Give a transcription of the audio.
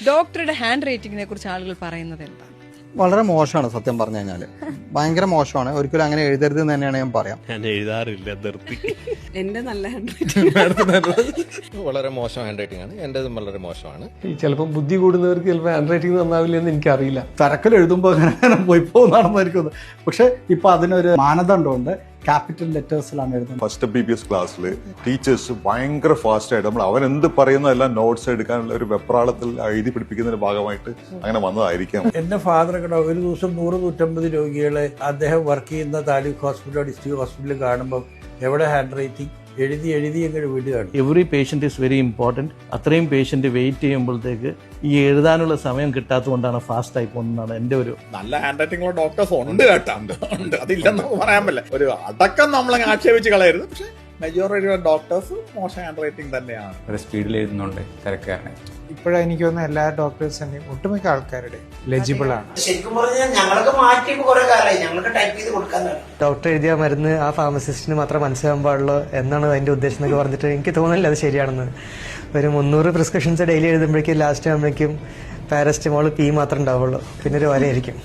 ഡോക്ടറുടെ ഹാൻഡ് റൈറ്റിങ്ങിനെ കുറിച്ച് ആളുകൾ പറയുന്നത് എന്താണ്? വളരെ മോശമാണ് സത്യം പറഞ്ഞു കഴിഞ്ഞാൽ. ഭയങ്കര മോശമാണ്. ഒരിക്കലും അങ്ങനെ എഴുതരുത് എന്ന് തന്നെയാണ് ഞാൻ പറയാം. ഞാൻ എഴുതാറില്ല, നിർത്തി. എന്റെ നല്ല ഹാൻഡ് റൈറ്റിംഗ് വളരെ മോശം ഹാൻഡ് റൈറ്റിംഗ് ആണ്. എന്റേതും വളരെ മോശമാണ്. ചിലപ്പോൾ ബുദ്ധി കൂടുന്നവർക്ക് ചിലപ്പോൾ ഹാൻഡ് റൈറ്റിംഗ് നന്നാവില്ല എന്ന് എനിക്കറിയില്ല. തരക്കൽ എഴുതുമ്പോൾ അങ്ങനെ പോയി പോകുന്നതാണെന്നായിരിക്കും. പക്ഷെ ഇപ്പൊ അതിനൊരു മാനദണ്ഡമുണ്ട്. ക്യാപിറ്റൽ ലെറ്റേഴ്സിലാണ് എഴുതുന്നത്. ഫസ്റ്റ് BBS ക്ലാസ്സിൽ ടീച്ചേഴ്സ് ഭയങ്കര ഫാസ്റ്റ് ആയിട്ട് നമ്മൾ അവൻ എന്ത് പറയുന്നതെല്ലാം നോട്ട്സ് എടുക്കാനുള്ള ഒരു വെപ്രാളത്തിൽ എഴുതി പിടിപ്പിക്കുന്നതിന്റെ ഭാഗമായിട്ട് അങ്ങനെ വന്നതായിരിക്കാം. എന്റെ ഫാദറൊക്കെ ഒരു ദിവസം 100-150 രോഗികളെ അദ്ദേഹം വർക്ക് ചെയ്യുന്ന താലൂക്ക് ഹോസ്പിറ്റൽ ഡിസ്ട്രിക്ട് ഹോസ്പിറ്റലിൽ കാണുമ്പോൾ എവിടെ ഹാൻഡ് റൈറ്റിംഗ് എഴുതി എങ്ങനെ വിടുകയാണ്. Every patient is very important. അത്രയും പേഷ്യൻ്റ് വെയിറ്റ് ചെയ്യുമ്പോഴത്തേക്ക് ഈ എഴുതാനുള്ള സമയം കിട്ടാത്തതുകൊണ്ടാണ് ഫാസ്റ്റായി പോകുന്നതാണ് എൻ്റെ ഒരു. നല്ല ഹാൻഡ് റൈറ്റിംഗ് ഡോക്ടേഴ്സ് ഉണ്ട് കേട്ടോ, ഉണ്ട്, അതില്ലെന്ന് പറയാൻ പറ്റില്ല. ഒരു അടക്കം നമ്മളങ്ങ് ആക്ഷേപിച്ച് കളയരുത്. പക്ഷെ മെജോറിറ്റി ഓഫ് ഡോക്ടേഴ്സ് മോശം ഹാൻഡ് റൈറ്റിംഗ് തന്നെയാണ്. ഒരു സ്പീഡിൽ എഴുതുന്നുണ്ട്, തിരക്കാണ്. ഇപ്പോഴാണ് എനിക്ക് തോന്നുന്നത് എല്ലാ ഡോക്ടേഴ്സിന്റെയും ഒട്ടുമിക്ക ആൾക്കാരുടെ ലെജിബിൾ ആണ്. ശരിക്കും പറഞ്ഞാൽ ഞങ്ങളൊക്കെ മാറ്റി കുറെ കാലമായി ഞങ്ങൾക്ക് ടൈപ്പ് ചെയ്ത് കൊടുക്കാനാണ്. ഡോക്ടർ എഴുതിയ മരുന്ന് ആ ഫാർമസിസ്റ്റിന് മാത്രം മനസ്സിലാകാൻ പാടുള്ളൂ എന്നാണ് അതിന്റെ ഉദ്ദേശം എന്നൊക്കെ പറഞ്ഞിട്ട് എനിക്ക് തോന്നുന്നില്ല അത് ശരിയാണെന്ന്. ഒരു 300 പ്രിസ്ക്രിപ്ഷൻസ് ഡെയിലി എഴുതുമ്പോഴേക്കും ലാസ്റ്റ് ആകുമ്പോഴേക്കും പാരസ്റ്റമോൾ P മാത്രമേ ഉണ്ടാവുള്ളൂ, പിന്നെ ഒരു വരയായിരിക്കും.